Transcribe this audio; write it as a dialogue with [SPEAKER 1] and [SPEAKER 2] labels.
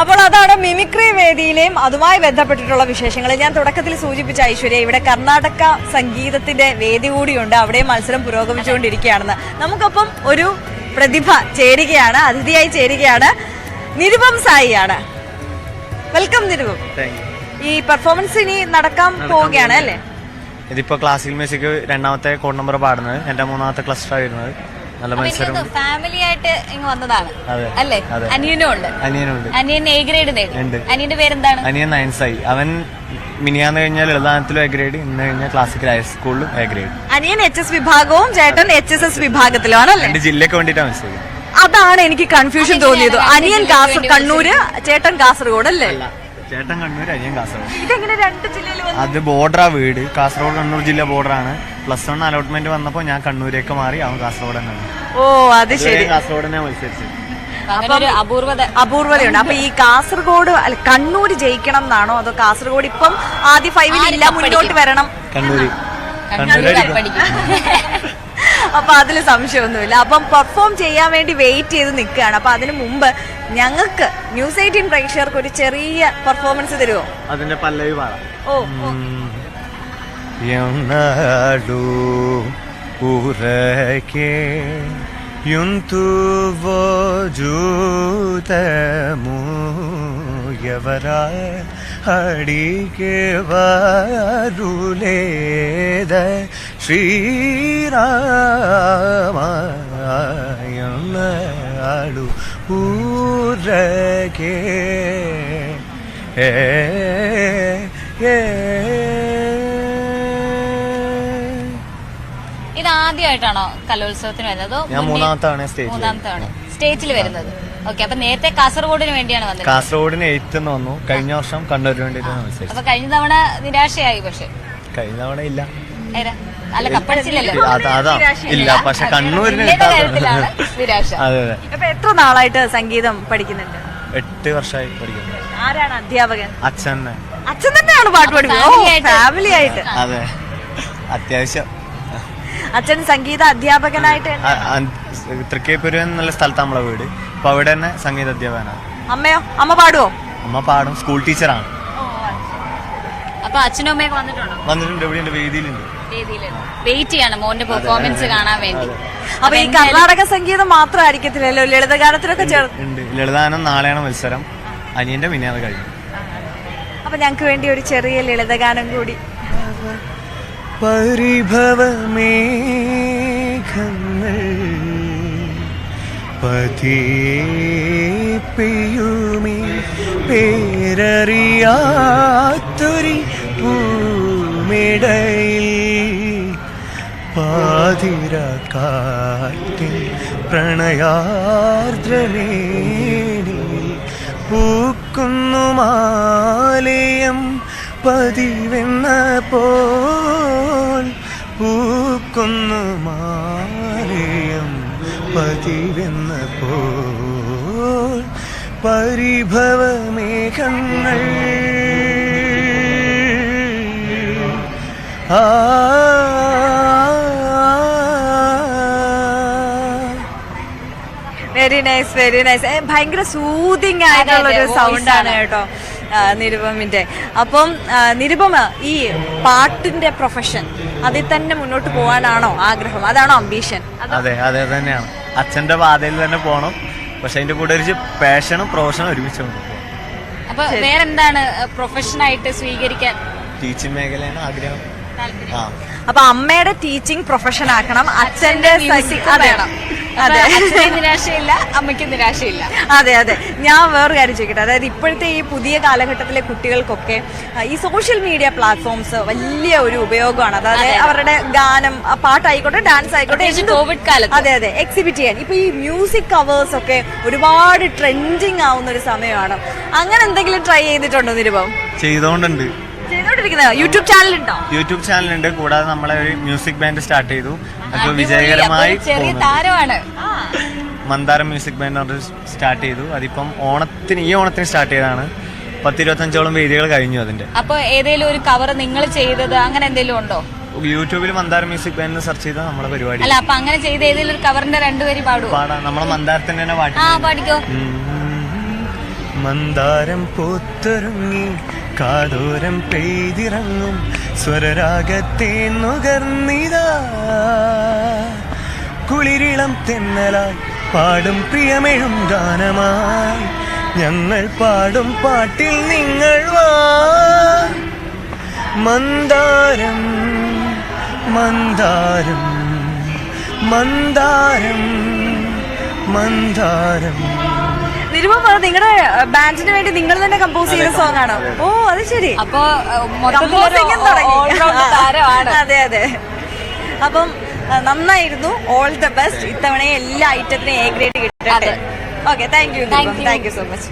[SPEAKER 1] അപ്പോൾ അതാണ് മിമിക്രി വേദിയിലെയും അതുമായി ബന്ധപ്പെട്ടിട്ടുള്ള വിശേഷങ്ങൾ. ഞാൻ തുടക്കത്തിൽ സൂചിപ്പിച്ച ഐശ്വര്യ, ഇവിടെ കർണാടക സംഗീതത്തിന്റെ വേദി കൂടിയുണ്ട്, അവിടെ മത്സരം പുരോഗമിച്ചുകൊണ്ടിരിക്കുകയാണെന്ന്. നമുക്കൊപ്പം ഒരു പ്രതിഭ ചേരുകയാണ്, അതിഥിയായി ചേരുകയാണ്. നിരുപം സായിയാണ്. വെൽക്കം നിരുപം. ഈ പെർഫോമൻസ് ഇനി നടക്കാൻ പോവുകയാണ് അല്ലേ?
[SPEAKER 2] ഇതിപ്പോ ക്ലാസിക്കൽ മ്യൂസിക് രണ്ടാമത്തെ കോഡ് നമ്പർ പാടുന്നത്, എന്റെ മൂന്നാമത്തെ ക്ലസ്റ്റർ ആയിരുന്നത്. നല്ല മത്സരം.
[SPEAKER 1] ഫാമിലി ആയിട്ട് ഇങ്ങ് വന്നതാണ് അല്ലേ? അനിയനും ഉണ്ട്. അനിയൻ എ ഗ്രേഡ് നേടി. അനിയന്റെ പേരെന്താണ്?
[SPEAKER 2] അനിയൻ 9 സായി. അവൻ മിനിയാന്ന് കഴിഞ്ഞാൽ ലളിതാനത്തിലും എ ഗ്രേഡ്, ഇന്ന് കഴിഞ്ഞാൽ ക്ലാസിക്കൽ ഹൈസ്കൂളിലും എ ഗ്രേഡ്.
[SPEAKER 1] അനിയൻ HS വിഭാഗവും ചേട്ടൻ HSS വിഭാഗത്തിലാണ്.
[SPEAKER 2] രണ്ട് ജില്ലയ്ക്ക് വേണ്ടിയിട്ടാണ് മത്സരിക്കുന്നത്.
[SPEAKER 1] അതാണ് എനിക്ക് കൺഫ്യൂഷൻ തോന്നിയത്. അനിയൻ കണ്ണൂര്, ചേട്ടൻ കാസർഗോഡ് അല്ലേ?
[SPEAKER 2] ചേട്ടൻ കണ്ണൂർ, അനിയൻ കാസർഗോഡ്.
[SPEAKER 1] ഇതെങ്ങനെ രണ്ട് ജില്ലയിൽ?
[SPEAKER 2] അത് ബോർഡറാ വീട്. കാസർഗോഡ് കണ്ണൂർ ജില്ല ബോർഡറാണ്. +1 അലോട്ട്മെന്റ് വന്നപ്പോ ഞാൻ കണ്ണൂരേക്ക് മാറി, അവൻ കാസർഗോഡ് തന്നെയാണ്.
[SPEAKER 1] ഓ അത് ശരി.
[SPEAKER 2] കാസർഗോഡ് തന്നെ മത്സരിച്ചത്.
[SPEAKER 1] അപൂർവതയുണ്ട്. അപ്പൊ ഈ കാസർഗോഡ് കണ്ണൂര് ജയിക്കണം എന്നാണോ, അതോ കാസർഗോഡ് ഇപ്പം ആദ്യ 5-ൽ ഇല്ല, മുന്നോട്ട് വരണം?
[SPEAKER 2] കണ്ണൂര്.
[SPEAKER 1] അപ്പൊ അതില് സംശയമൊന്നുമില്ല. അപ്പം പെർഫോം ചെയ്യാൻ വേണ്ടി വെയിറ്റ് ചെയ്ത് നിൽക്കുകയാണ്. അപ്പൊ അതിനു മുമ്പ് ഞങ്ങൾക്ക് ന്യൂസ് 18 പ്രേക്ഷകർക്ക് ഒരു ചെറിയ പെർഫോമൻസ് തരുമോ?
[SPEAKER 2] അതിന്റെ പല്ലവി പാടാം.
[SPEAKER 1] ഓ
[SPEAKER 2] യുന്തു ವಜೂತಮುಯವರ ಅಡಿಗೆ ವರುಲೇದ ಶ್ರೀರಾಮಾಯಣಾಡು ಊರಗೆ
[SPEAKER 3] ഇത് ആദ്യമായിട്ടാണോ കലോത്സവത്തിന് വരുന്നത്?
[SPEAKER 2] ഞാൻ മൂന്നാമത്താണ്
[SPEAKER 3] സ്റ്റേജിൽ വരുന്നത്. ഓക്കെ, അപ്പൊ നേരത്തെ കാസർഗോഡിന് വേണ്ടിയാണ് വന്നത്.
[SPEAKER 2] കാസർഗോഡിന് 8th വന്നു. കഴിഞ്ഞ വർഷം കണ്ണൂരിന് വേണ്ടിയിട്ടാണ് മത്സരിച്ചത്.
[SPEAKER 3] അപ്പൊ കഴിഞ്ഞ തവണ നിരാശയായി. പക്ഷെ
[SPEAKER 2] കഴിഞ്ഞ തവണ ഇല്ല,
[SPEAKER 3] അല്ല കപ്പടിച്ചില്ലല്ലോ.
[SPEAKER 2] അതാ ഇല്ല, പക്ഷെ കണ്ണൂരിന്
[SPEAKER 3] നിരാശ.
[SPEAKER 2] അതെ അതെ.
[SPEAKER 1] അപ്പൊ എത്ര നാളായിട്ട് സംഗീതം പഠിക്കുന്നുണ്ട്?
[SPEAKER 2] 8 വർഷമായി പഠിക്കുന്നത്.
[SPEAKER 1] ആരാണ് അധ്യാപകൻ?
[SPEAKER 2] അച്ഛൻ
[SPEAKER 1] തന്നെയാണ് പാട്ട് പഠിക്കുന്നത്. ഫാമിലി ആയിട്ട്?
[SPEAKER 2] അതെ, അത്യാവശ്യം.
[SPEAKER 1] അച്ഛൻ സംഗീത അധ്യാപകനായിട്ട്?
[SPEAKER 2] തൃക്കേപ്പൂര് എന്നുള്ള സ്ഥലത്ത് നമ്മളെ വീട്. അപ്പൊ അവിടെ തന്നെ സംഗീത അധ്യാപകനാണ്.
[SPEAKER 1] അമ്മയോ? അമ്മ പാടുവോ?
[SPEAKER 2] അമ്മ പാടും, സ്കൂൾ ടീച്ചറാണ്.
[SPEAKER 3] അപ്പൊ അച്ഛനും അമ്മയൊക്കെ
[SPEAKER 2] വന്നിട്ടുണ്ട്. ഇവിടെ വേദിയിലുണ്ട്.
[SPEAKER 3] വെയിറ്റ് ചെയ്യാണ് മോന്റെ പെർഫോമൻസ് കാണാൻ വേണ്ടി.
[SPEAKER 1] അപ്പൊ ഈ കർണാടക സംഗീതം മാത്രമായിരിക്കത്തില്ലല്ലോ, ലളിതഗാനത്തിലൊക്കെ
[SPEAKER 2] ഉണ്ട്. ലളിതഗാനം നാളെയാണ് മത്സരം. അനിയന്റെ മിനിയാന്ന് കഴിഞ്ഞു.
[SPEAKER 1] അപ്പൊ ഞങ്ങക്ക് വേണ്ടി ഒരു ചെറിയ ലളിതഗാനം കൂടി.
[SPEAKER 2] പരിഭവമേഘങ്ങൾ പതിയേപ്പിയുമേ പേരറിയാത്തൊരി പൂമിടയിൽ പാതിരക്കാറ്റിൻ പ്രണയാർദ്രനേണിൽ പൂക്കുന്നു മാലയം പതിവെന്ന പോൽ പൂക്കുന്നു മാലയം പതിവെന്ന പോൽ പരിഭവമേഘങ്ങൾ
[SPEAKER 1] വെരി നൈസ്, വെരി നൈസ്. ഭയങ്കര സൂതിങ് ആയിട്ടുള്ള ഒരു സൗണ്ടാണ് കേട്ടോ നിരുപമിന്റെ. അപ്പം നിരുപമ, ഈ പാട്ടിന്റെ പ്രൊഫഷൻ അതിൽ തന്നെ മുന്നോട്ട് പോകാനാണോ ആഗ്രഹം? അതാണോ അംബീഷൻ?
[SPEAKER 2] അതെ അതെ തന്നെയാണ്. അച്ഛന്റെ പാതയിൽ തന്നെ പോകണം. പക്ഷെ അതിന്റെ കൂടെ ഒരു പാഷനും പ്രൊഫഷനും ഒരുമിച്ച് കൊണ്ടുപോകും.
[SPEAKER 3] അപ്പൊ വേറെന്താണ് പ്രൊഫഷനായിട്ട് സ്വീകരിക്കാൻ?
[SPEAKER 2] ടീച്ചിങ് മേഖലയാണ് ആഗ്രഹം.
[SPEAKER 1] അപ്പൊ അമ്മയുടെ ടീച്ചിങ് പ്രൊഫഷൻ ആക്കണം, അച്ഛന്റെ
[SPEAKER 3] നിരാശയില്ല, അമ്മയ്ക്ക് നിരാശയില്ല.
[SPEAKER 1] അതെ അതെ. ഞാൻ വേറൊരു കാര്യം ചോദിക്കട്ടെ, അതായത് ഇപ്പോഴത്തെ ഈ പുതിയ കാലഘട്ടത്തിലെ കുട്ടികൾക്കൊക്കെ ഈ സോഷ്യൽ മീഡിയ പ്ലാറ്റ്ഫോംസ് വലിയ ഒരു ഉപയോഗമാണ്. അതായത് അവരുടെ ഗാനം, പാട്ടായിക്കോട്ടെ, ഡാൻസ് ആയിക്കോട്ടെ,
[SPEAKER 3] കോവിഡ് കാലത്ത്
[SPEAKER 1] അതെ അതെ എക്സിബിറ്റ് ചെയ്യാൻ. ഇപ്പൊ ഈ മ്യൂസിക് കവേഴ്സ് ഒക്കെ ഒരുപാട് ട്രെൻഡിങ് ആവുന്ന ഒരു സമയമാണ്. അങ്ങനെ എന്തെങ്കിലും ട്രൈ ചെയ്തിട്ടുണ്ടോ നിരുപം?
[SPEAKER 2] ചെയ്തോണ്ടുണ്ട്.
[SPEAKER 1] യൂട്യൂബ് ചാനൽ ഉണ്ടോ?
[SPEAKER 2] യൂട്യൂബ് ചാനലുണ്ട്. കൂടാതെ നമ്മളെ ഒരു മ്യൂസിക് ബാൻഡ് സ്റ്റാർട്ട് ചെയ്തു. അത് വിജയകരമായി
[SPEAKER 3] ചെറിയ താരമാണ്.
[SPEAKER 2] മന്ദാരം മ്യൂസിക് ബാൻഡ് സ്റ്റാർട്ട് ചെയ്തു. അതിപ്പം ഈ ഓണത്തിന് സ്റ്റാർട്ട് ചെയ്തതാണ്. 10-25ഓളം വേദികൾ കഴിഞ്ഞു അതിന്റെ.
[SPEAKER 3] അപ്പൊ ഏതെങ്കിലും ഒരു കവർ നിങ്ങൾ ചെയ്തത് അങ്ങനെ എന്തെങ്കിലും ഉണ്ടോ?
[SPEAKER 2] യൂട്യൂബിൽ മന്ദാരം മ്യൂസിക് ബാൻഡ് സെർച്ച് ചെയ്താൽ നമ്മളെ പരിപാടി.
[SPEAKER 3] അല്ല, അപ്പൊ അങ്ങനെ ചെയ്ത ഏതെങ്കിലും ഒരു കവറിന്റെ 2 വരി പാടുമോ?
[SPEAKER 2] പാടാം. നമ്മളെ മന്ദാരത്തിന്റെ തന്നെ
[SPEAKER 3] പാടിക്കോ.
[SPEAKER 2] മന്ദാരം പൂത്തൊരുങ്ങി കാതോരം പെയ്തിറങ്ങും സ്വരരാഗത്തെ നുകർന്നിതാ കുളിരിളം തെന്നലായി പാടും പ്രിയമെഴും ഗാനമായി ഞങ്ങൾ പാടും പാട്ടിൽ നിങ്ങൾ വാ മന്ദാരം മന്ദാരം മന്ദാരം മന്ദാരം.
[SPEAKER 1] നിരുപം നിങ്ങളുടെ ബാൻഡിന് വേണ്ടി നിങ്ങൾ തന്നെ കമ്പോസ് ചെയ്ത സോങ് ആണോ? ഓ അത് ശരി.
[SPEAKER 3] അപ്പൊ
[SPEAKER 1] Composing ഉം തുടങ്ങി.
[SPEAKER 3] താരമാണ്.
[SPEAKER 1] അതെ അതെ. അപ്പം നന്നായിരുന്നു. All the best. ഇത്തവണ എല്ലാ ഐറ്റത്തിനും എ ഗ്രേഡ് കിട്ടട്ടെ. Okay, thank you so much.